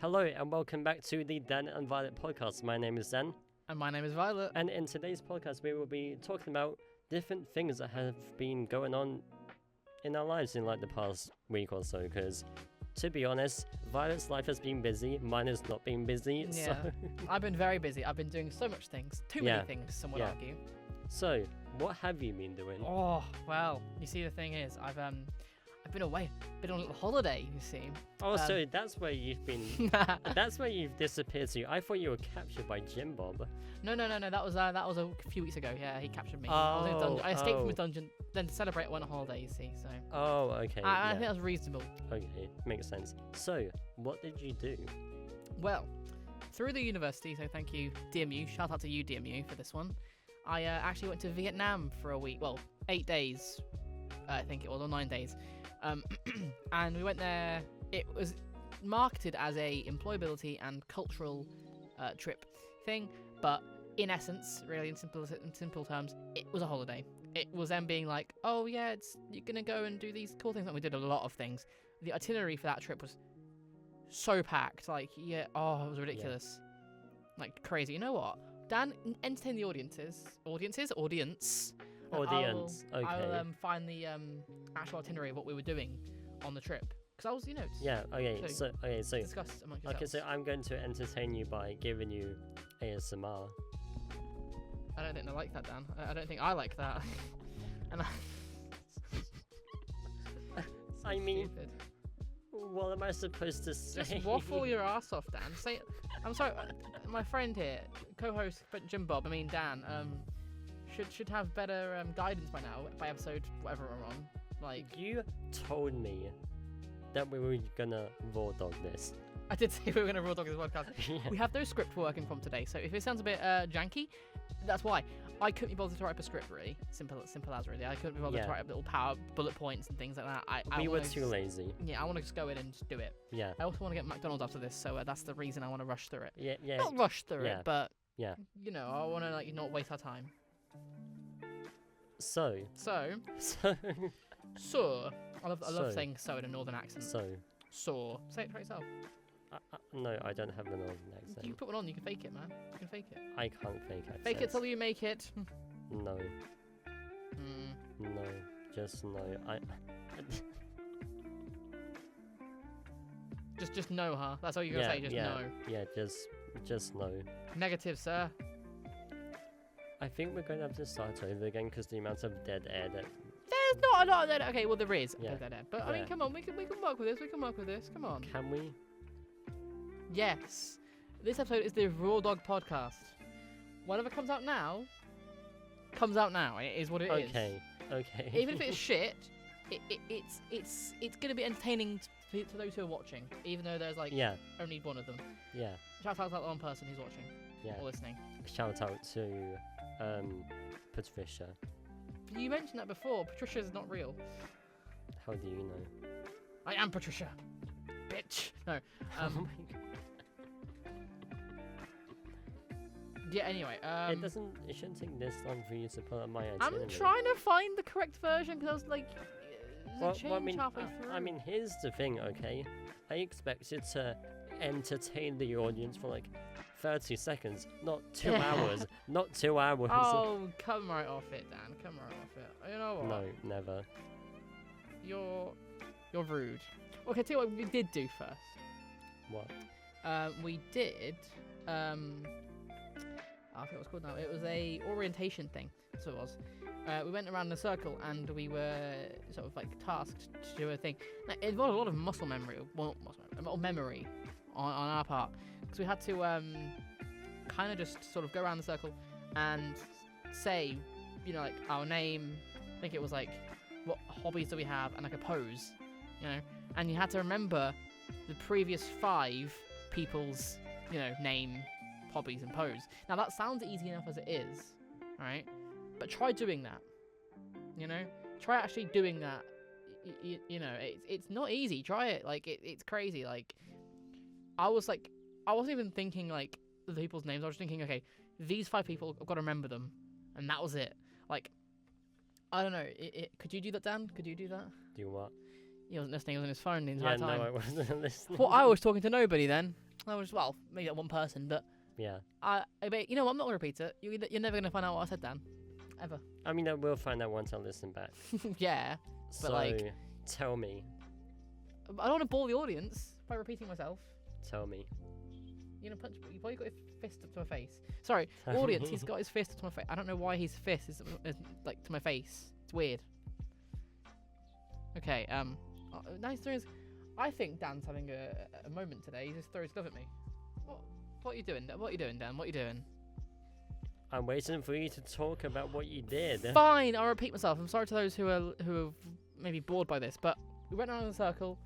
Hello and welcome back to the Dan and Violet podcast. My name is Dan. And my name is Violet. And in today's podcast, we will be talking about different things that have been going on in our lives in like the past week or so. Because, to be honest, Violet's life has been busy. Mine has not been busy. Yeah, So, I've been very busy. I've been doing so much things. Too many things, some would argue. so what have you been doing? Oh, well, you see, the thing is, I've been away. Been on a little holiday, you see. Oh, so that's where you've been. That's where you've disappeared to. I thought you were captured by Jim Bob. No. That was a few weeks ago. Yeah, he captured me. I was in a dungeon. I escaped from a dungeon. Then to celebrate, I went on holiday. You see, so. Oh, okay. I think that's reasonable. Okay, makes sense. So, what did you do? Well, through the university. So thank you, DMU. Shout out to you, DMU, for this one. I actually went to Vietnam for a week. Well, 8 days, I think it was, or 9 days. And we went there. It was marketed as a employability and cultural trip thing, but in essence, really in simple terms, it was a holiday. It was them being like, oh yeah, you're gonna go and do these cool things. And we did a lot of things. The itinerary for that trip was so packed. Like, it was ridiculous. Like crazy. You know what? Dan, entertain the audience. Audience. Okay. I'll find the actual itinerary of what we were doing on the trip, because I was, Yeah. Okay. So discuss amongst yourselves. okay. So I'm going to entertain you by giving you ASMR. I don't think I like that, Dan. I don't think I like that. And I mean, stupid. what am I supposed to say? Just waffle your ass off, Dan. Say, I'm sorry, my friend here, co-host Jim Bob. I mean Dan. Should have better guidance by now, by episode whatever we're on. Like, you told me that we were gonna raw dog this. I did say we were gonna raw dog this podcast. Yeah. We have no script working from today, so if it sounds a bit janky, that's why. I couldn't be bothered to write up a script, really. Simple as really. I couldn't be bothered to write up little power bullet points and things like that. We were too lazy. Yeah, I want to just go in and just do it. Yeah. I also want to get McDonald's after this, so that's the reason I want to rush through it. Yeah. Not rush through it, but yeah. I want to not waste our time. So. I love saying so in a northern accent. So. Say it for yourself. No, I don't have a northern accent. You can put one on. You can fake it, man. You can fake it. I can't fake accents. Fake it till you make it. No. No. Just no. Just no, huh? That's all you're gonna say. Just no. Yeah. Just no. Negative, sir. I think we're going to have to start over again because the amount of dead air that. There's not a lot of dead air. Okay, well, there is Yeah. dead air. But, I mean, come on. We can work with this. We can work with this. Come on. Can we? Yes. This episode is the Raw Dog podcast. Whatever comes out now. It is what it is. Okay. Even if it's shit, it's going to be entertaining to those who are watching. Even though there's, only one of them. Yeah. Shout out to that one person who's watching. Yeah. Or listening. Shout out to Patricia. You mentioned that before. Patricia's not real. How do you know? I am Patricia. Bitch. No. Oh my God. Yeah, anyway. It shouldn't take this long for you to pull up my itinerary. I'm trying to find the correct version because I was like, there's a change halfway through. I mean, here's the thing, okay? I expected to entertain the audience for like 30 seconds, not 2 hours. Not 2 hours. Oh, come right off it, Dan. Come right off it. You know what? No, never. You're rude. Okay, tell you what we did do first. What? We did. I forget what it's called now. It was a orientation thing. So it was. We went around in a circle and we were sort of like tasked to do a thing. Now, it involved a lot of muscle memory, a lot of memory on our part, because we had to kind of just sort of go around the circle and say, like our name. I think it was like, what hobbies do we have, and like a pose, And you had to remember the previous 5 people's, name, hobbies, and pose. Now that sounds easy enough as it is, right? But try doing that. Try actually doing that. It's not easy. Try it. Like it's crazy. Like I wasn't even thinking like the people's names. I was just thinking, okay, these 5 people, I've got to remember them, and that was it. Like I don't know. Could you do that, Dan? Could you do that? Do what? He wasn't listening. He was on his phone the entire time. No, I wasn't listening. Well, I was talking to nobody then. I was maybe that one person, but Yeah. you know what? I'm not gonna repeat it. You're never gonna find out what I said, Dan, ever. I mean, I will find out once I listen back. Yeah, So, like- tell me. I don't want to bore the audience by repeating myself. Tell me. You know, you probably got his fist up to my face. Sorry, audience, he's got his fist up to my face. I don't know why his fist is like to my face. It's weird. Okay, nice things. I think Dan's having a moment today. He just threw his glove at me. What are you doing? What are you doing, Dan? What are you doing? I'm waiting for you to talk about what you did. Fine, I'll repeat myself. I'm sorry to those who are maybe bored by this, but we went around in a circle,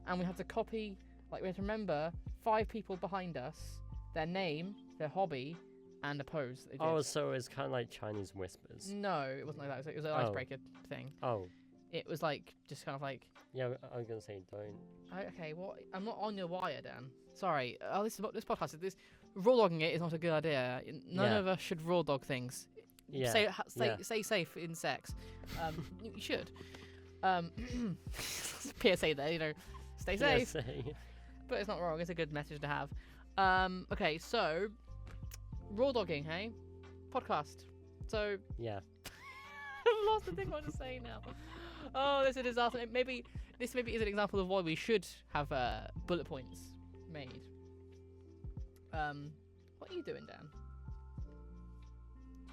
and we had to copy. Like we had to remember 5 people behind us, their name, their hobby, and a pose that they did. Oh, so it's kind of like Chinese whispers. No, it wasn't like that. It was an Oh. icebreaker thing. Oh, It was like just kind of like. yeah, I was gonna say don't. Okay, what? I'm not on your wire, Dan. Sorry. This podcast is this. Raw dogging it is not a good idea. None Yeah. of us should raw dog things. Yeah. Stay safe in sex. You should. PSA there, you know. Stay safe. PSA. But it's not wrong. It's a good message to have. Okay, so raw dogging, hey, podcast. So Yeah. I've lost the thing I want to say now. Oh, this is a disaster. This maybe is an example of why we should have bullet points made. What are you doing, Dan?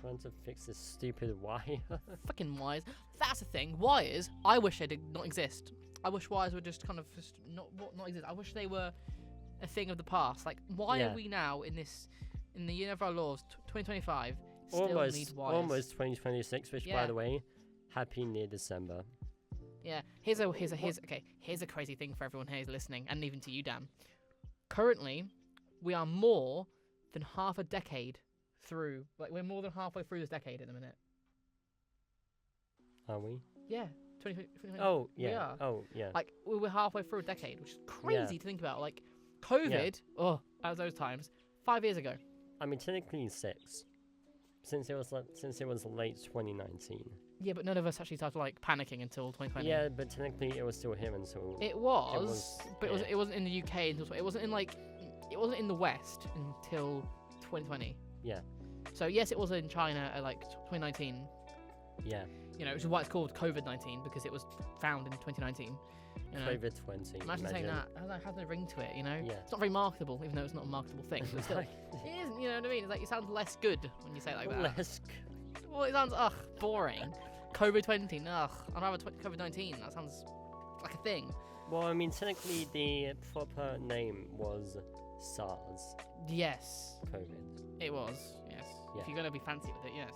Trying to fix this stupid wire. Fucking wires. That's the thing. Wires. I wish they did not exist. I wish wires would just kind of just not exist. I wish they were a thing of the past. Like, why Yeah. are we now in the year of our laws, 2025, still need wires? Almost 2026. Which, by Yeah. the way, happy near December. Yeah. Here's a crazy thing for everyone here who's listening, and even to you, Dan. Currently, we are more than half a decade through. Like, we're more than halfway through this decade in a minute. Are we? Yeah. 2020. Oh We yeah. are. Oh yeah. Like, we're halfway through a decade, which is crazy to think about. Like, COVID, that was those times, 5 years ago. I mean, technically 6, since it was late 2019. Yeah, but none of us actually started, like, panicking until 2020. Yeah, but technically it was still him until. It was, but yeah. it wasn't in the UK until, it wasn't in the West until 2020. Yeah. So, yes, it was in China at, like, 2019, Yeah. you know, which is why it's called COVID-19, because it was found in 2019. You know? COVID-20. Imagine saying that. It has no ring to it, you know? Yeah. It's not very marketable, even though it's not a marketable thing. But still, it isn't, you know what I mean? It's like, it sounds less good when you say it like that. Less. Well, it sounds, boring. COVID-20, I'd rather COVID-19. That sounds like a thing. Well, I mean, technically the proper name was SARS. Yes, COVID. it was, yes. Yeah. If you're going to be fancy with it, yes.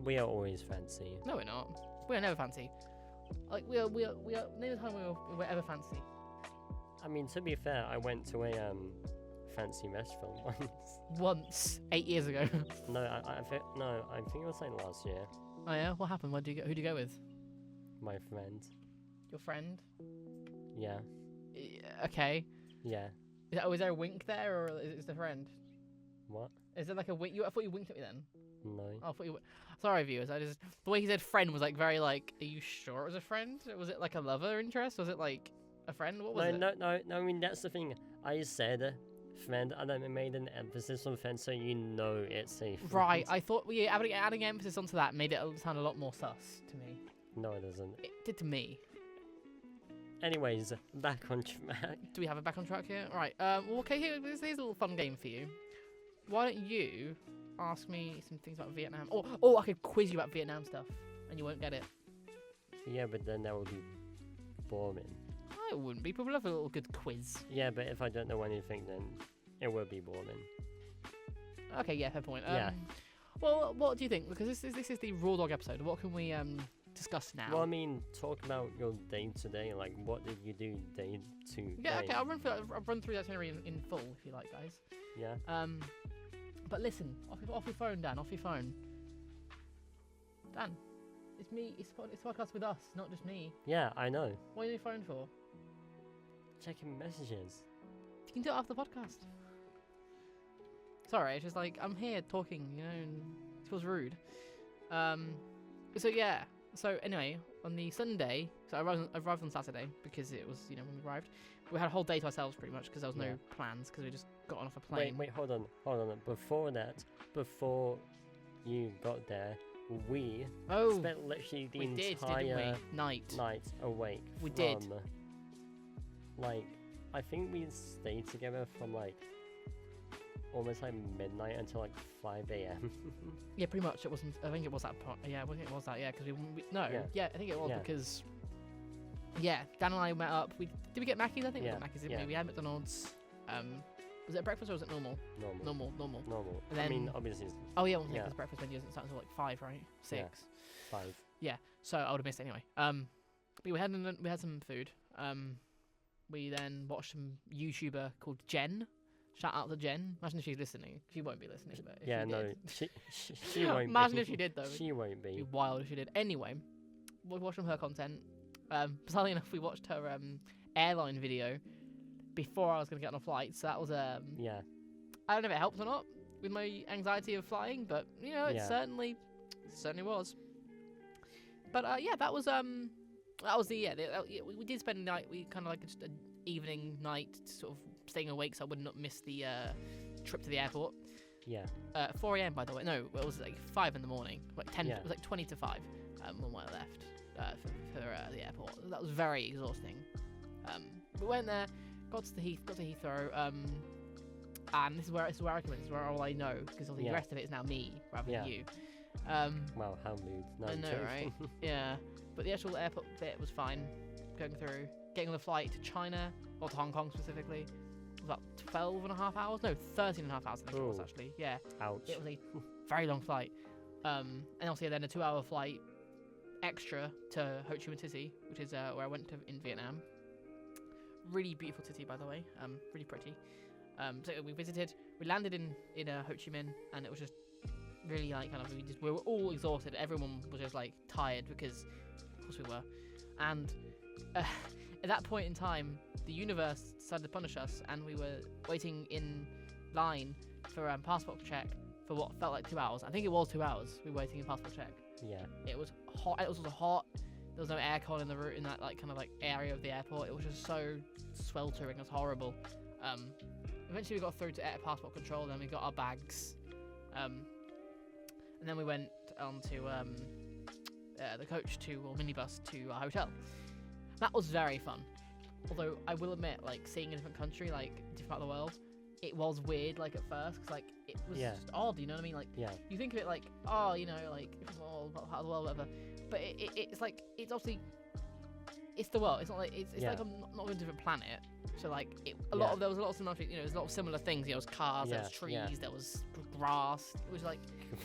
We are always fancy. No, we're not. We are never fancy. Like, we are never time we were ever fancy. I mean, to be fair, I went to a fancy restaurant once. Once, 8 years ago. No, I think it was like last year. Oh yeah? What happened? Who'd you go with? My friend. Your friend? Yeah. Okay. Yeah. Was there a wink there, or is it the friend? What? Is there like a wink? I thought you winked at me then. No. Oh, I thought you. Sorry, viewers. The way he said "friend" was like very like. Are you sure it was a friend? Was it like a lover interest? Was it like a friend? What was it? No. I mean, that's the thing. I said friend, and I made an emphasis on friend, so you know it's a friend. Right. I thought adding emphasis onto that made it sound a lot more sus to me. No, it doesn't. It did to me. Anyways, back on track. Do we have it back on track here? Right. Well, okay. Here's a little fun game for you. Why don't you ask me some things about Vietnam? Or I could quiz you about Vietnam stuff, and you won't get it. Yeah, but then that would be boring. It wouldn't be. People love a little good quiz. Yeah, but if I don't know anything, then it will be boring. Okay, yeah, fair point. Yeah. Well, what do you think? Because this is the Raw Dog episode. What can we discuss now? Well, I mean, talk about your day today. Like, what did you do day to Yeah, day? okay. I'll run through that itinerary in full if you like, guys. Yeah. But listen, off your phone, Dan. Off your phone. Dan, it's me. It's podcast with us, not just me. Yeah, I know. What are you on your phone for? Checking messages. You can do it after the podcast. Sorry, it's just like I'm here talking, you know, and it feels rude. So yeah. So anyway, on the Sunday, so I arrived on Saturday because it was, when we arrived. We had a whole day to ourselves pretty much because there was no plans because we just got off a plane. Wait, hold on. Before that, before you got there, we spent literally the entire night awake. We did. Like, I think we stayed together from like almost like midnight until like 5 a.m. Yeah, pretty much. It wasn't. I think it was that part. Yeah, I think it was that. Yeah, because I think it was because. Yeah, Dan and I met up. Did we get Mackey's? I think we got Mackey's. Didn't we? We had McDonald's. Was it breakfast or was it normal? Normal. And then, I mean, obviously. Oh yeah, because the breakfast menu doesn't start until like 5, right? 6. Yeah, 5. Yeah, so I would have missed it anyway. But we had some food. We then watched some YouTuber called Jen. Shout out to Jen. Imagine if she's listening. She won't be listening, but if she did. She won't. Imagine if she did though. She won't be. It'd be wild if she did. Anyway, we watched some of her content. Bizarrely enough, we watched her airline video before I was going to get on a flight. So that was I don't know if it helped or not with my anxiety of flying, but it certainly was. But that was we did spend the night. We kind of like just an evening night, sort of staying awake, so I would not miss the trip to the airport. 4 a.m. by the way. No, it was like 5 in the morning, like 10. It was like 20 to 5 when I left. For the airport. That was very exhausting. We went there, got to Heathrow, and this is where I come in. This is where all I know, because the rest of it is now me rather than you. Wow, how rude. No, I know, right? Yeah, but the actual airport bit was fine. Getting on the flight to China or to Hong Kong specifically was about 12 and a half hours. No, 13 and a half hours. I think it was actually. Yeah. Ouch. It was a very long flight. And also then a 2-hour flight extra to Ho Chi Minh City, which is where I went to in Vietnam. Really beautiful city, by the way. Really pretty. So we landed in Ho Chi Minh, and it was just really like we were all exhausted. Everyone was just like tired because, of course, we were. And at that point in time, the universe decided to punish us, and we were waiting in line for passport check for what felt like 2 hours. I think it was 2 hours. We were waiting in passport check. Yeah. It was hot. It was also hot. There was no aircon in the route in that area of the airport. It was just so sweltering. It was horrible. Eventually we got through to air passport control. Then we got our bags. And then we went on to the coach or minibus to our hotel. That was very fun. Although I will admit, seeing a different country, different part of the world, it was weird, at first, because, it was just odd, you know what I mean? You think of it different world, part of the world, whatever. But it's it's obviously, it's the world. It's not it's like I'm not on a different planet. So, there was a lot of similar, there's a lot of similar things. There was cars, there was trees, there was grass. It was you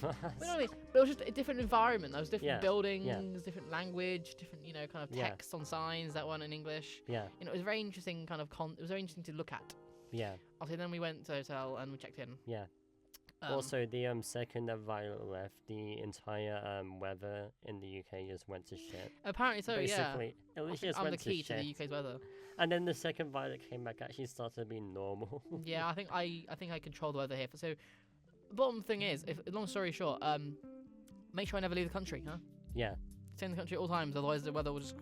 know what I mean? But it was just a different environment. There was different buildings, different language, different, kind of text on signs that weren't in English. Yeah. It was very interesting it was very interesting to look at. Yeah. Okay, then we went to the hotel and we checked in. Yeah. Also, the second that Violet left, the entire weather in the UK just went to shit. Apparently so, basically, at least just I'm went the key to the UK's weather. And then the second Violet came back, actually started to be normal. Yeah, I think I control the weather here. So, the bottom thing is, long story short, make sure I never leave the country, huh? Yeah. Stay in the country at all times, otherwise the weather will just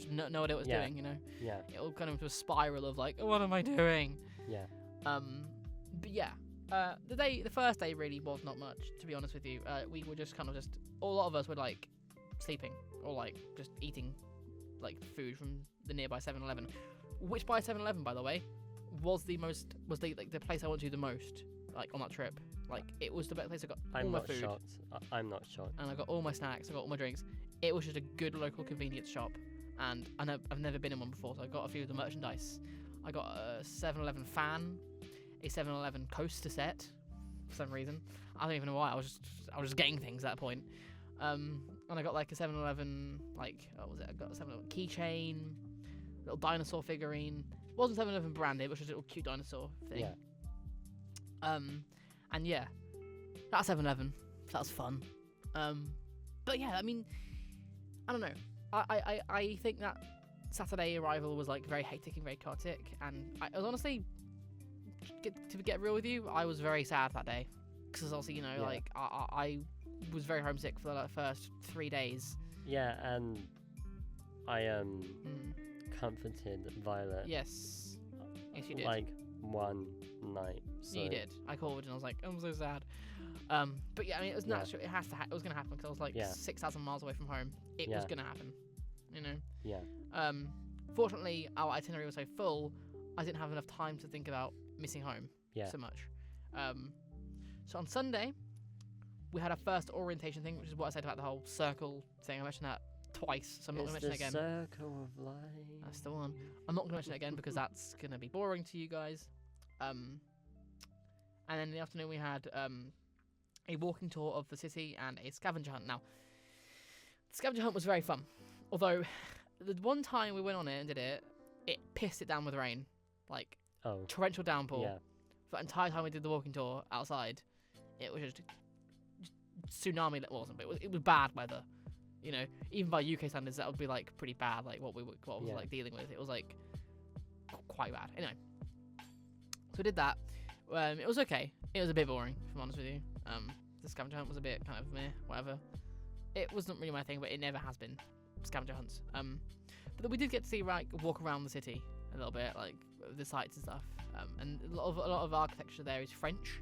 no idea what it's doing, you know? Yeah. It'll kind of into a spiral of what am I doing? Yeah. But yeah. The first day really was not much, to be honest with you. We were just a lot of us were sleeping or just eating food from the nearby 7-Eleven, which by 7-Eleven, by the way, was the place I went to the most on that trip. It was the best place I got all my food. I'm not shocked. And I got all my snacks, I got all my drinks. It was just a good local convenience shop, and I've never been in one before, so I got a few of the merchandise. I got a 7-Eleven fan, a 7-Eleven coaster set for some reason. I don't even know why. I was just getting things at that point. And I got a 7-Eleven what was it? I got a 7-Eleven keychain, little dinosaur figurine. It wasn't 7-Eleven branded, it was just a little cute dinosaur thing. Yeah. And yeah, that's 7-Eleven. That was fun. But yeah, I mean, I don't know. I think that Saturday arrival was very hectic and very chaotic, and I was honestly, to get real with you, I was very sad that day, because obviously I was very homesick for the first 3 days. Yeah, and I Mm. comforted Violet Yes. Yes, you did. like one night. So You did. I called and I was like, I'm so sad. But yeah, I mean, it was Yeah. natural. It has to. It was gonna happen because I was like Yeah. 6,000 miles away from home. It was Yeah. gonna happen. You know. Yeah. Fortunately, our itinerary was so full, I didn't have enough time to think about missing home Yeah. so much. So on Sunday, we had our first orientation thing, which is what I said about the whole circle thing. I mentioned that twice, so I'm not It's going to the mention it again. circle of life. That's the one. I'm not going to mention it again because that's going to be boring to you guys. And then in the afternoon, we had a walking tour of the city and a scavenger hunt. Now, the scavenger hunt was very fun. Although, the one time we went on it and did it, it pissed it down with rain. Like, Oh. torrential downpour. Yeah. For the entire time we did the walking tour outside, it was just tsunami. It wasn't, but it was bad weather. You know, even by UK standards, that would be like pretty bad. Like what was Yeah. like dealing with. It was like quite bad. Anyway, so we did that. It was okay. It was a bit boring, if I'm honest with you. The scavenger hunt was a bit kind of meh, whatever. It wasn't really my thing, but it never has been. Scavenger hunts. But then we did get to see walk around the city a little bit, like the sights and stuff. And a lot of architecture there is French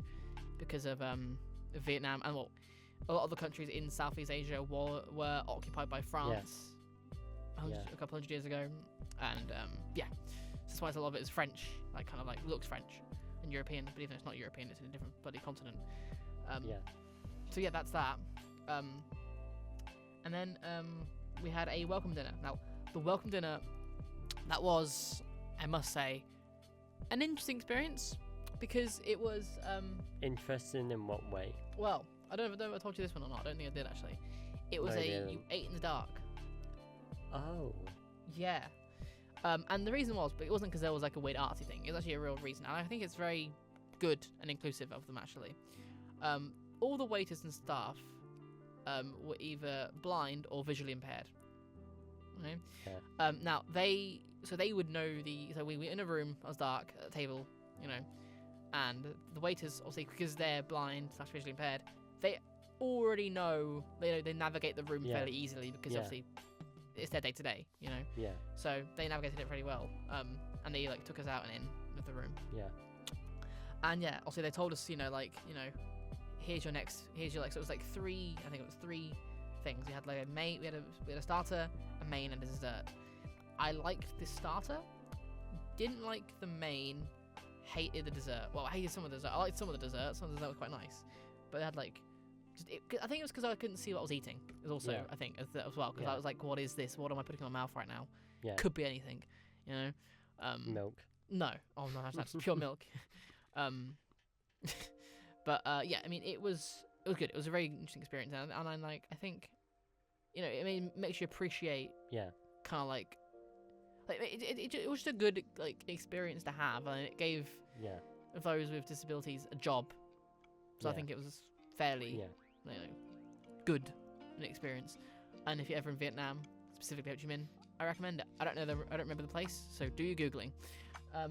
because of Vietnam and a lot of the countries in Southeast Asia were occupied by France a couple hundred years ago, and so that's why a lot of it is French, like kind of like looks French and European, but even though it's not European, it's in a different bloody continent. So yeah, that's that. And then we had a welcome dinner. Now the welcome dinner, that was, I must say, an interesting experience because it was Interesting in what way? well, I don't know if I told you this one or not. I don't think I did actually. It was No, you you didn't. ate in the dark. Oh. Yeah. And the reason was, but it wasn't because there was like a weird artsy thing. It was actually a real reason, and I think it's very good and inclusive of them actually. All the waiters and staff were either blind or visually impaired. Okay. Yeah. Now they would know so we were in a room. It was dark at a table, you know, and the waiters obviously because they're blind / visually impaired, they already know they navigate the room Yeah. fairly easily because Yeah. obviously it's their day to day, you know. Yeah. So they navigated it pretty well. And they like took us out and in of the room. Yeah. And yeah, also they told us, here's your like, so it was like three things. We had like we had a starter, a main, and a dessert. I liked the starter, didn't like the main, hated the dessert. Well, I hated some of the dessert. I liked some of the dessert. Some of the dessert was quite nice, but it had like, I think it was because I couldn't see what I was eating. It was also, Yeah. I think, as well, because Yeah. I was like, what is this? What am I putting in my mouth right now? Yeah. Could be anything, you know. Milk. No, oh no, that's pure milk. But yeah, I mean, it was good. It was a very interesting experience, and I think, it makes you appreciate Yeah. kind of like it was just a good like experience to have, and it gave Yeah. those with disabilities a job. So I Yeah. think it was fairly Yeah. good an experience. And if you're ever in Vietnam, specifically Ho Chi Minh, I recommend it. I don't remember the place, so do your googling. I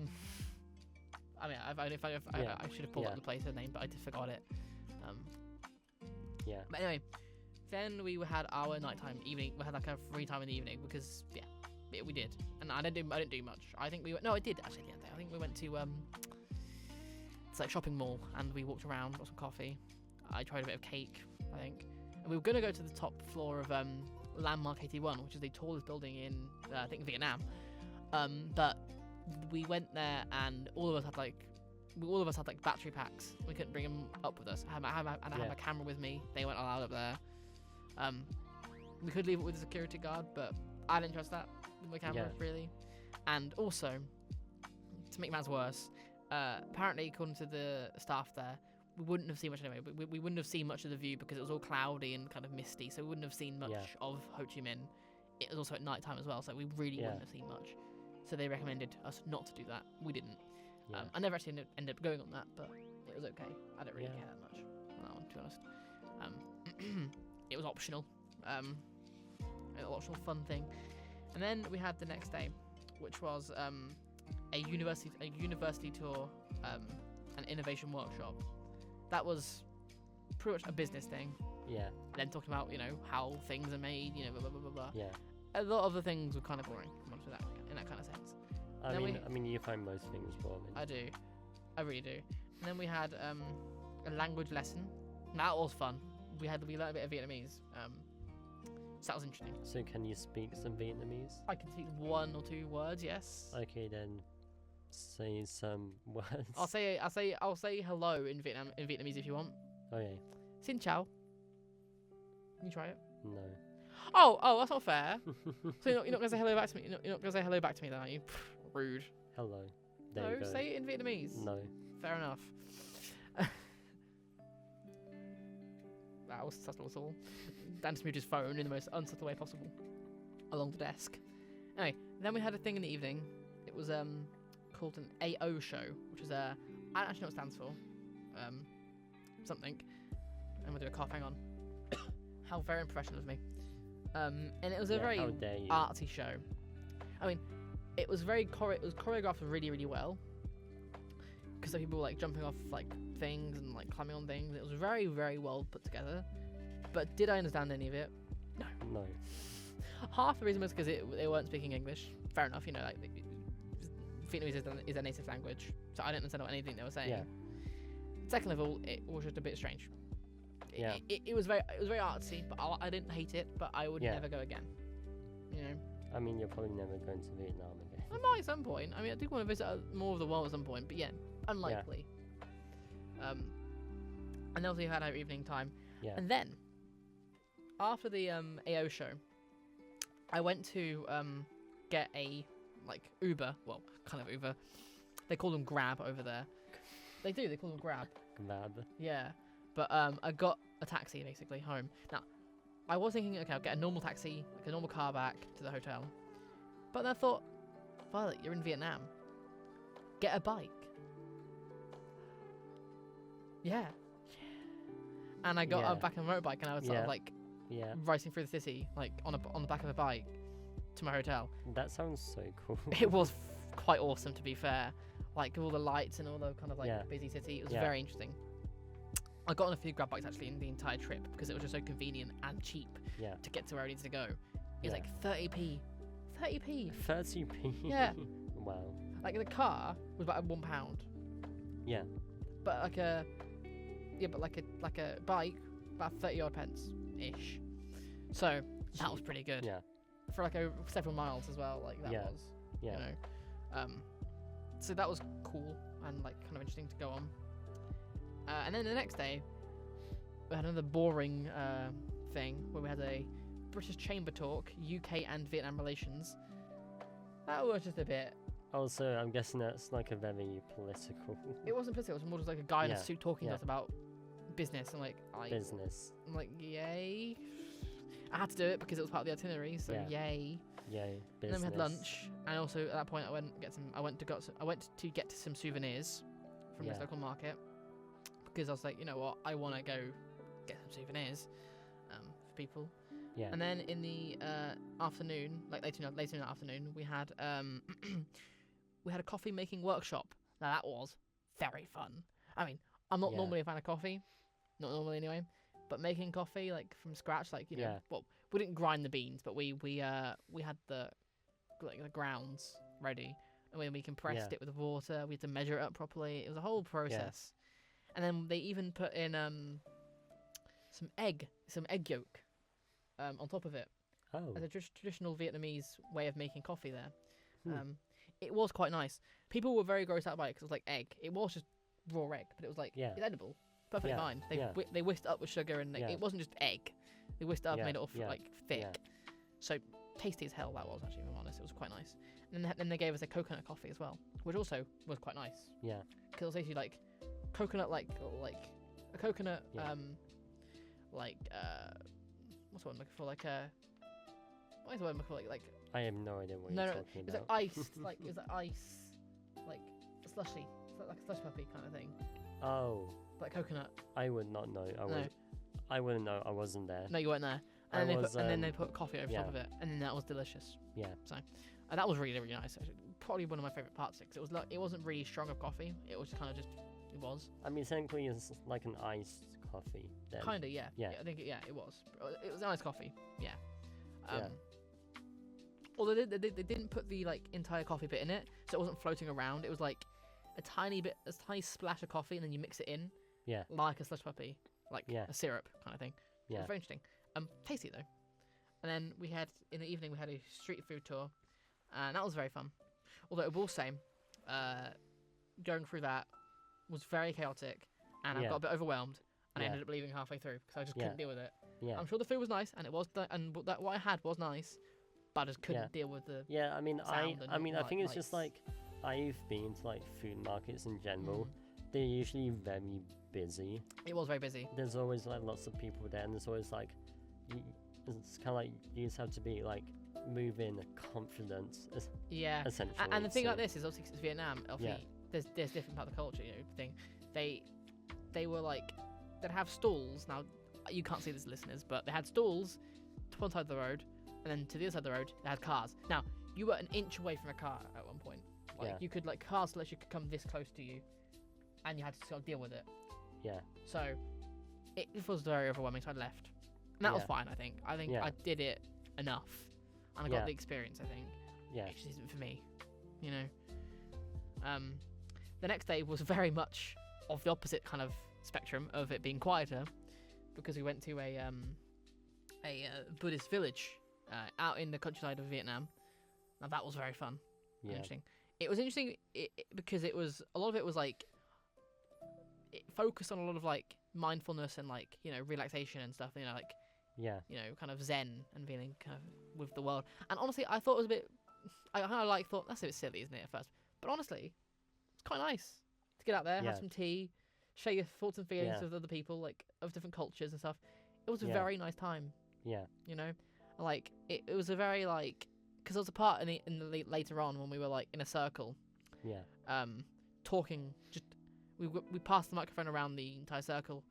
mean, I should have pulled up the place, the name, but I just forgot it. Yeah. But anyway, then we had our nighttime evening. We had like a free time in the evening because we did, and I didn't do much. I think I did actually the other day. I think we went to it's like shopping mall, and we walked around, got some coffee. I tried a bit of cake, I think, and we were gonna go to the top floor of Landmark 81, which is the tallest building in I think Vietnam. But we went there, and all of us had like battery packs. We couldn't bring them up with us. I had my camera with me. They weren't allowed up there. We could leave it with the security guard, but I didn't trust that with my camera really. And also, to make matters worse, apparently according to the staff there, we wouldn't have seen much anyway. We wouldn't have seen much of the view because it was all cloudy and kind of misty, so we wouldn't have seen much of Ho Chi Minh. It was also at night time as well, so we really wouldn't have seen much. So they recommended us not to do that. We didn't. Yeah. I never actually ended up going on that, but it was okay. I don't really Yeah. care that much on that one, to be honest. It was optional. An optional fun thing. And then we had the next day, which was a university tour, an innovation workshop. That was pretty much a business thing. Yeah. Then talking about how things are made, blah blah blah blah blah. Yeah. a lot of the things were kind of boring. To that in that kind of sense. I mean, you find most things boring. I do, I really do. And then we had a language lesson. That was fun. We learned a bit of Vietnamese. So that was interesting. So can you speak some Vietnamese? I can speak 1 or 2 words. Yes. Okay, then say some words. I'll say hello in Vietnamese if you want. Okay. Xin chào. Can you try it? No. Oh, that's not fair. So you're not gonna say hello back to me. You're not gonna say hello back to me, then, are you? Rude. Hello. There you No, go. say it in Vietnamese. No. Fair enough. That was subtle at all. Dan moved his phone in the most unsubtle way possible along the desk. Anyway, then we had a thing in the evening. It was called an AO show, which is I don't actually know what it stands for. Something. I'm gonna do a cough. Hang on. How very unprofessional of me. And it was a very how dare you. artsy show. I mean, it was very it was choreographed really, really well. Because people were like jumping off like things and like climbing on things. It was very, very well put together. But did I understand any of it? No. No. Half the reason was because they weren't speaking English. Fair enough, you know, like Vietnamese is their native language, so I didn't understand anything they were saying. Yeah. Second of all, it was just a bit strange. Yeah. It was very artsy, but I didn't hate it. But I would never go again. You know. I mean, you're probably never going to Vietnam again. I might at some point. I mean, I do want to visit more of the world at some point, but yeah, unlikely. And then also you had our evening time. Yeah. And then, after the AO show, I went to get a Uber. Well, kind of Uber. They call them Grab over there. They call them Grab. Grab. Yeah. But I got a taxi basically home. Now, I was thinking, okay, I'll get a normal taxi, like a normal car back to the hotel. But then I thought, Violet, you're in Vietnam. Get a bike. Yeah. And I got back on a motorbike and I was sort of racing through the city, like on the back of a bike to my hotel. That sounds so cool. It was quite awesome, to be fair. Like with all the lights and all the kind of busy city. It was very interesting. I got on a few grab bikes actually in the entire trip because it was just so convenient and cheap to get to where I needed to go. It was like 30p. 30p. 30p. Yeah. Wow. Like the car was about £1. Yeah. But like a bike about 30 odd pence ish. So that was pretty good. Yeah. For like several miles as well. Like that was. Yeah. You know. So that was cool and like kind of interesting to go on. And then the next day, we had another boring thing where we had a British Chamber talk, UK and Vietnam relations. That was just a bit. Also, I'm guessing that's like a very political. It wasn't political. It was more just like a guy in a suit talking to Yeah. us about business and like Business. I'm like, yay! I had to do it because it was part of the itinerary. So yay! Yay. Business. And then we had lunch, and also at that point I went to get some souvenirs from this local market. Because I was like, you know what, I want to go get some souvenirs for people. Yeah. And then in the afternoon, like later in the afternoon, we had a coffee making workshop. Now that was very fun. I mean, I'm not normally a fan of coffee, not normally anyway, but making coffee like from scratch, like you know, well, we didn't grind the beans, but we had the grounds ready, and when we compressed it with water, we had to measure it up properly. It was a whole process. And then they even put in some egg yolk on top of it as a traditional Vietnamese way of making coffee there. It was quite nice. People were very grossed out by it because it was like egg. It was just raw egg, but it was like it's edible, perfectly fine. They whisked it up with sugar and it wasn't just egg. They whisked it up, and made it all like thick. Yeah. So tasty as hell that was actually. If I'm honest, it was quite nice. And then they gave us a coconut coffee as well, which also was quite nice. Yeah. Because it was actually like coconut like a coconut what's the one I'm looking for, what is the one I'm looking for, like I have no idea what you're talking about. Like iced like it was like ice, like a slushy, like a slush puppy kind of thing. Oh, like coconut. I would not know. I wouldn't know. I wasn't there. No, you weren't there. And then they put coffee over top of it, and then that was delicious. Yeah. So that was really, really nice. Actually. Probably one of my favorite parts. Because it was like, it wasn't really strong of coffee. It was kind of just, it was. I mean, technically it's like an iced coffee. Kinda, yeah. I think it was. It was iced coffee. Yeah. Although they didn't put the like entire coffee bit in it, so it wasn't floating around. It was like a tiny splash of coffee, and then you mix it in. Yeah. Like a slush puppy, like Yeah. a syrup kind of thing. It Yeah. was very interesting. Tasty though. And then in the evening we had a street food tour, and that was very fun. Although I will say, going through that was very chaotic, and I Yeah. got a bit overwhelmed, and I Yeah. ended up leaving halfway through because I just Yeah. couldn't deal with it. Yeah. I'm sure the food was nice, and it was, what I had was nice, but I just couldn't deal with the. Yeah, I mean, sound and I think it's just lights. like I've been to like food markets in general. Mm. They're usually very busy. It was very busy. There's always like lots of people there, and there's always like, it's kind of like you just have to be like move in confident, Yeah. essentially. And the thing so, about this is obviously 'cause it's Vietnam. Obviously, there's different part of the culture, thing. They were like they'd have stalls. Now you can't see this, listeners, but they had stalls to one side of the road, and then to the other side of the road they had cars. Now you were an inch away from a car at one point. Like Yeah. you could like cars literally could come this close to you, and you had to sort of deal with it. Yeah. So it was very overwhelming. So I left, and that was Yeah. fine. I think Yeah. I did it enough, and I got Yeah. the experience. I think. Yeah. It just isn't for me, you know. The next day was very much of the opposite kind of spectrum of it being quieter, because we went to a Buddhist village out in the countryside of Vietnam. Now that was very fun. And Yeah. interesting. It was interesting because it was a lot of it was like it focused on a lot of like mindfulness and like relaxation and stuff. Like Yeah. kind of zen and feeling kind of with the world. And honestly, I thought it was a bit. I kind of like thought that's a bit silly, isn't it, at first? But honestly, it's quite nice to get out there, Yeah. have some tea, share your thoughts and feelings Yeah. with other people, like of different cultures and stuff. It was a Yeah. very nice time, Yeah. Like it was a very like because there was a part later on when we were like in a circle, Yeah. talking. Just we passed the microphone around the entire circle,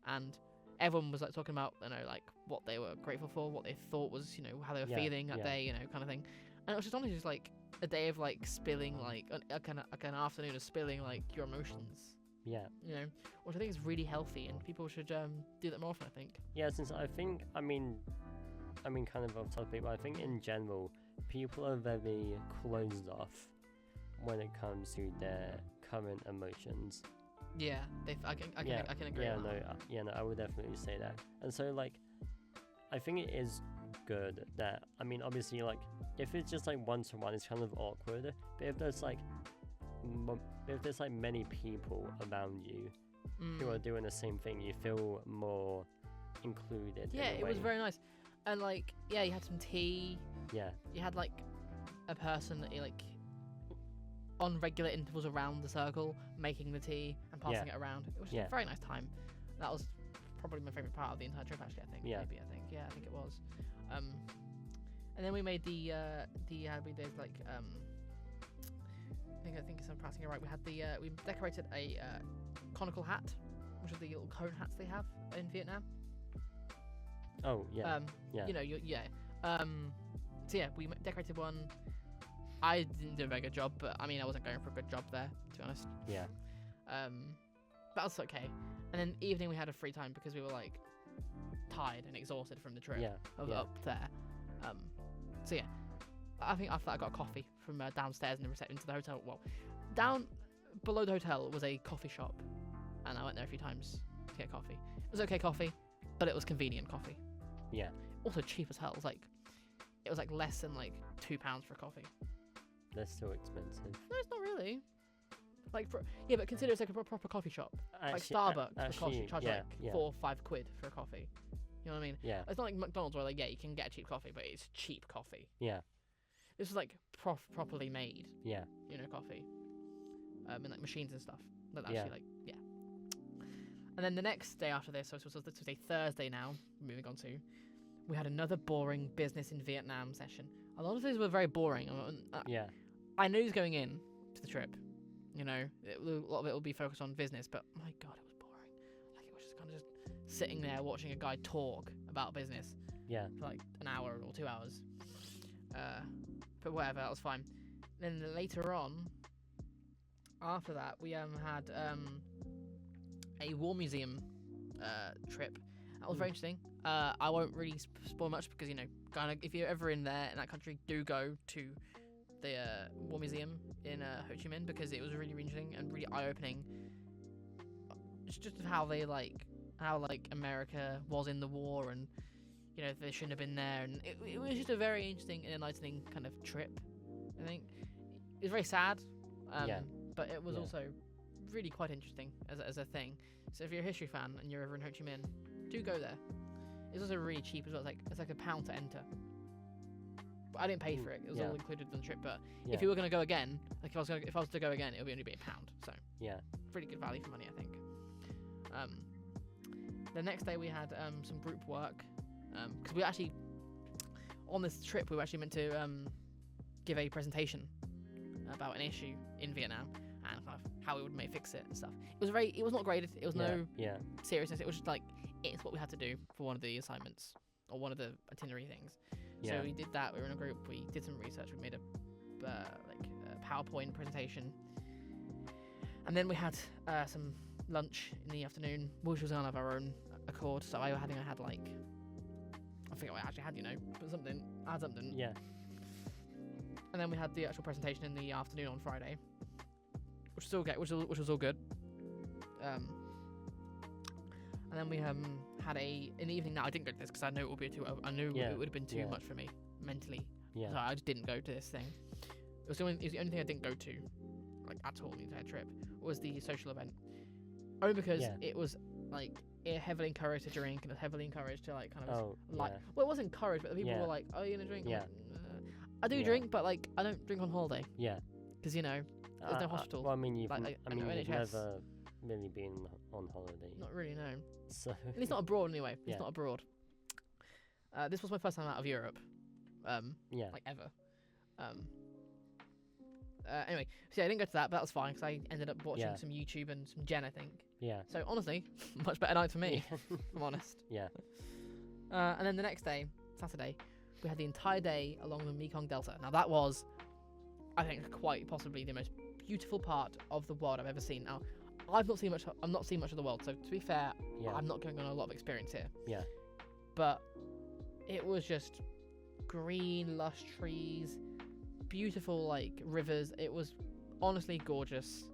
and everyone was like talking about like what they were grateful for, what they thought was how they were Yeah, feeling that yeah. day, kind of thing. And it was just honestly just like a day of like spilling like an afternoon of spilling like your emotions, Yeah. which I think is really healthy, and people should do that more often. I think. Yeah, since I think, I mean, kind of off topic, but I think in general, people are very closed off when it comes to their current emotions. Yeah, I can agree. Yeah, with no, that. I would definitely say that. And so, like, I think it is good that, obviously, like, if it's just like one to one, it's kind of awkward. But if there's like, many people around you who are doing the same thing, you feel more included. Yeah, in a it was way. very nice, and like you had some tea. Yeah. You had like a person that you like on regular intervals around the circle making the tea and passing it around. It was just a very nice time. That was probably my favorite part of the entire trip, actually. I think. Yeah. Maybe. I think it was. And then we made there's like I think if I'm pronouncing it right. We had we decorated a conical hat, which are the little cone hats they have in Vietnam. Oh yeah. Yeah. So yeah, we decorated one. I didn't do a very good job, but I wasn't going for a good job there, to be honest. Yeah. That was okay. And then evening we had a free time because we were like tired and exhausted from the trip up there. So yeah, I think after that I got a coffee from downstairs in the reception to the hotel. Well, down below the hotel was a coffee shop, and I went there a few times to get coffee. It was okay coffee, but it was convenient coffee. Yeah. Also cheap as hell. It was like less than like £2 for a coffee. They're still expensive. No, it's not really. But consider it's like a proper coffee shop. Like Starbucks will charge like 4 or 5 quid for a coffee. You know what I mean? Yeah. It's not like McDonald's where like you can get a cheap coffee, but it's cheap coffee. Yeah. This was like properly made. Yeah. Coffee. And like machines and stuff. That Yeah. actually And then the next day after this, so this was a Thursday now. Moving on to, we had another boring business in Vietnam session. A lot of things were very boring. Yeah. I knew he was going in to the trip. A lot of it will be focused on business, but my God, it was boring. Like it was just kind of just sitting there watching a guy talk about business Yeah. for like an hour or 2 hours. But whatever, that was fine. Then later on, after that, we had a war museum trip, That was very interesting. I won't really spoil much because, kind of, if you're ever in that country, do go to the War Museum in Ho Chi Minh, because it was really, really interesting and really eye-opening. It's just how America was in the war, and they shouldn't have been there, and it was just a very interesting and enlightening kind of trip. I think it was very sad, but it was also really quite interesting as a thing. So if you're a history fan and you're ever in Ho Chi Minh, do go there. It's also really cheap as well. It's like £1 to enter. But I didn't pay for it. It was all included in the trip. But if you were going to go again, like if I was to go again, it would only be £1. So pretty good value for money, I think. The next day we had some group work, because we actually, on this trip, we were actually meant to give a presentation about an issue in Vietnam and kind of how we would maybe fix it and stuff. It was not graded. It was no seriousness. It was just like, it's what we had to do for one of the assignments or one of the itinerary things. So we did that. We were in a group. We did some research. We made a PowerPoint presentation, and then we had some lunch in the afternoon, which was on of our own accord. So I had like, I forget what I actually had, but something. I had something. Yeah. And then we had the actual presentation in the afternoon on Friday, which was all good. Which was all good. And then we had in the evening. Now I didn't go to this because I knew it would be it would have been too much for me mentally. Yeah. So I just didn't go to this thing. It was the only thing I didn't go to, like at all, the entire trip, was the social event. Only because it was like, it heavily encouraged to drink, and it was heavily encouraged to like kind of well, it wasn't encouraged, but the people were like, "Oh, you're gonna drink?" Yeah. I do drink, but like I don't drink on holiday. Yeah. Because there's no hospital. Well, I mean, you've NHS. never really been on holiday. Not really, no. So. And it's not abroad anyway. It's not abroad. This was my first time out of Europe. Like ever. Anyway, so I didn't go to that, but that was fine because I ended up watching some YouTube and some Jen, I think. Yeah. So honestly, much better night for me, if I'm honest. Yeah. And then the next day, Saturday, we had the entire day along the Mekong Delta. Now that was, I think, quite possibly the most beautiful part of the world I've ever seen. Now, I'm not seeing much of the world, so to be fair, I'm not going on a lot of experience here. Yeah. But it was just green, lush trees, beautiful like rivers. It was honestly gorgeous,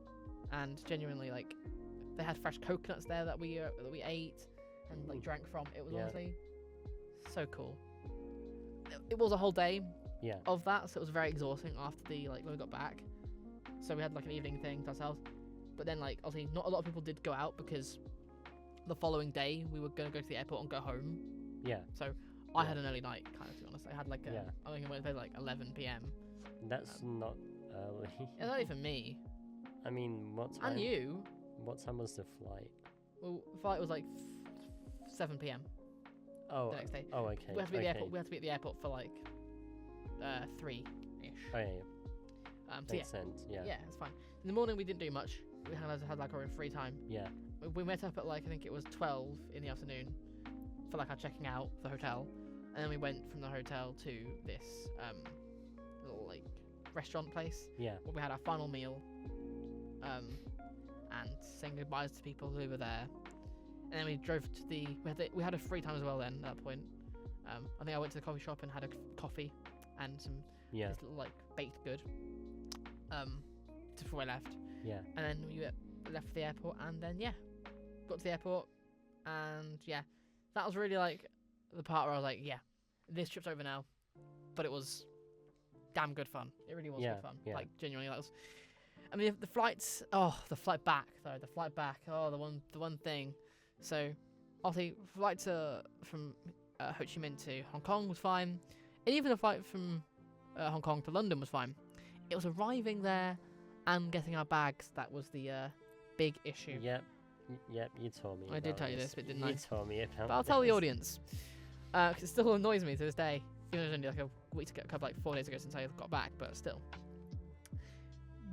and genuinely like they had fresh coconuts there that we ate and like drank from. It was honestly so cool. It was a whole day of that, so it was very exhausting after when we got back. So we had like an evening thing to ourselves, but then like obviously not a lot of people did go out because the following day we were gonna go to the airport and go home. Yeah. So I had an early night, kind of, to be honest. I had like I think I went to bed like 11 p.m. That's not early. It's early for me. I mean, what time? And you? What time was the flight? Well, the flight was like 7 p.m. Oh. The next day. Oh, okay. We had to be at the airport. We had to be at the airport for like 3-ish. Oh yeah. Makes sense. Yeah. Yeah, it's fine. In the morning we didn't do much. We had like our own free time. Yeah. We met up at like I think it was 12 in the afternoon for like our checking out for the hotel, and then we went from the hotel to this little like restaurant place. Yeah. Where we had our final meal, and saying goodbyes to people who were there, and then we drove to we had a free time as well then at that point. I think I went to the coffee shop and had a coffee and some this little like baked good. Before I left. Yeah. And then we left for the airport, and then got to the airport, and that was really like the part where I was like, this trip's over now, but it was damn good fun. It really was good fun. Yeah. Like genuinely, that was. I mean, the flights. Oh, the flight back though. The flight back. Oh, the one thing. So, obviously, flight from Ho Chi Minh to Hong Kong was fine, and even the flight from Hong Kong to London was fine. It was arriving there and getting our bags that was the big issue. Yep, you told me. I did tell you this, but didn't I? You told me about. But I'll tell the audience, because it still annoys me to this day. Even though it was only like a week ago, like 4 days ago since I got back, but still.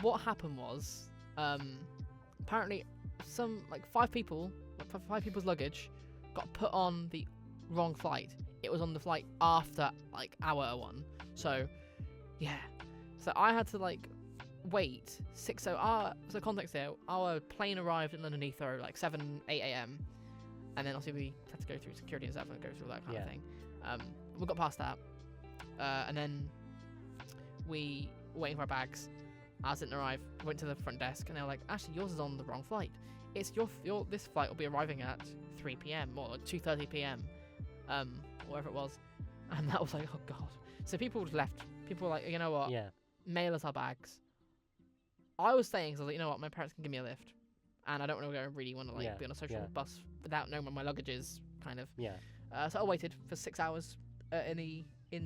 What happened was, apparently, some like 5 people's luggage got put on the wrong flight. It was on the flight after like our one, so So I had to like wait 6. So context here, our plane arrived in London Heathrow like 7-8 a.m. and then obviously we had to go through security and stuff and go through that kind of Yeah. thing. We got past that, and then we were waiting for our bags. Ours didn't arrive. Went to the front desk, and they were like, "Actually, yours is on the wrong flight. It's your this flight will be arriving at 3 p.m. or 2:30 p.m. Whatever it was." And that was like, oh god. So people just left. People were like, you know what? Yeah. Mail us our bags. I was saying, so I was like, you know what? My parents can give me a lift, and I don't want to go really want to like Yeah, be on a social yeah. bus without knowing where my luggage is, kind of. Yeah. So I waited for 6 hours in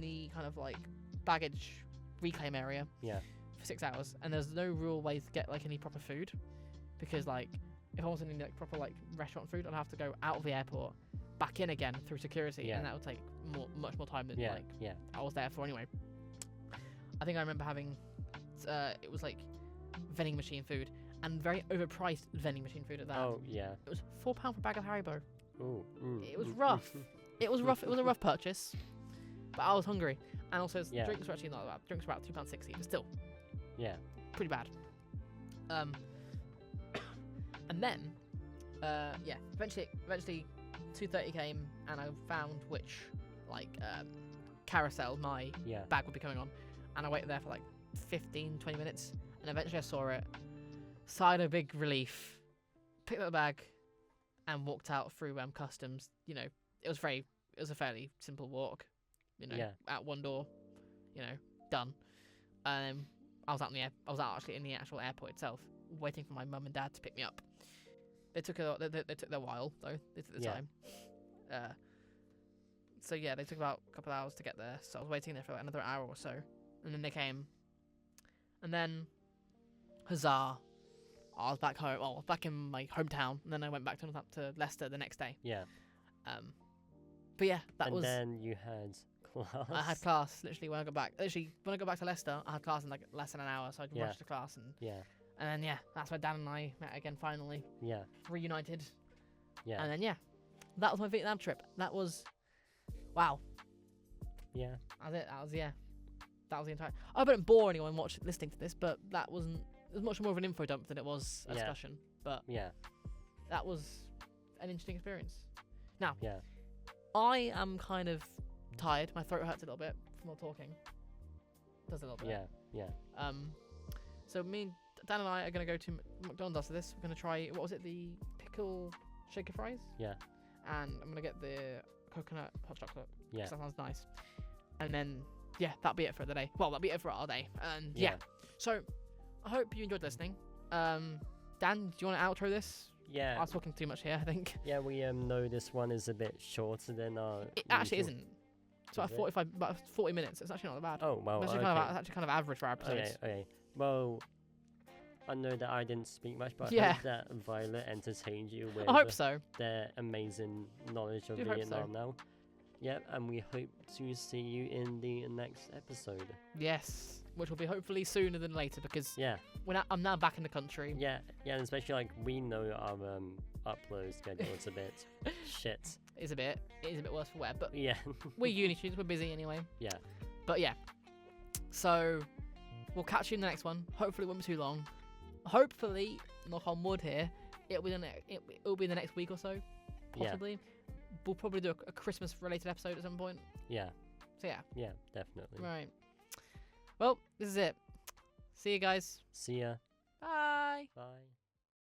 the kind of like baggage reclaim area Yeah. for 6 hours, and there's no real way to get like any proper food, because like if I wanted any like proper like restaurant food, I'd have to go out of the airport, back in again through security, Yeah. and that would take much more time than Yeah. like Yeah. I was there for anyway. I think I remember having it was like vending machine food, and very overpriced vending machine food at that. Oh yeah. It was £4 for a bag of Haribo. Ooh. It was rough. It was rough. It was a rough purchase, but I was hungry, and also Yeah. drinks were actually not that bad. Drinks were about £2.60, but still Yeah. pretty bad. And then, yeah, eventually 2:30 came, and I found which like carousel my Yeah. bag would be coming on, and I waited there for like 15-20 minutes, and eventually I saw it, sighed a big relief, picked up the bag, and walked out through customs. You know, it was a fairly simple walk, you know, Yeah. out one door, you know, done. I was out actually in the actual airport itself, waiting for my mum and dad to pick me up. They took they took their while though. They took the Yeah. time. So yeah, they took about a couple of hours to get there. So I was waiting there for like another hour or so, and then they came. And then, huzzah! I was back home. Well, I was back in my hometown, and then I went back to Leicester the next day. Yeah. But yeah, that And was. then you had class. I had class literally when I got back. Literally when I got back to Leicester, I had class in like less than an hour, so I Yeah. rushed to class, and Yeah. then yeah, that's where Dan and I met again finally, Yeah. reunited, Yeah. and then yeah, that was my Vietnam trip. That was, wow, Yeah. that was it. That was the entire. I wouldn't bore anyone listening to this, but that wasn't. It was much more of an info dump than it was a Yeah. discussion. But Yeah. that was an interesting experience. Now, Yeah. I am kind of tired. My throat hurts a little bit from all talking. Does a little bit. Yeah. Yeah. So me and Dan and I are gonna go to McDonald's after this. We're gonna try, what was it, the pickle shaker fries? Yeah. And I'm gonna get the coconut hot chocolate. 'Cause Yeah. that sounds nice. And then yeah, that'll be it for the day. Well, that'll be it for our day. And yeah. So I hope you enjoyed listening. Dan, do you want to outro this? I Yeah. was talking too much here, I think. Yeah. We know this one is a bit shorter than our. It actually usual- isn't. It's about Is it? 40 minutes. It's actually not that bad. Oh well. It's Okay. actually kind of average for our episodes. Okay. Okay. Well, I know that I didn't speak much, but I Yeah. hope that Violet entertained you with I hope so. their amazing knowledge of Do hope so. Vietnam now. Yep, and we hope to see you in the next episode. Yes, which will be hopefully sooner than later, because Yeah, I'm now back in the country. yeah, and especially like we know our upload schedule is a bit shit. It is a bit worse for wear, but Yeah, we're uni students, we're busy anyway. yeah, But yeah, so we'll catch you in the next one. Hopefully it won't be too long. Hopefully, knock on wood here, it'll be the next week or so, possibly. We'll probably do a Christmas related episode at some point. yeah, So yeah, yeah, definitely. right. Well, this is it. See you guys. See ya. Bye. Bye.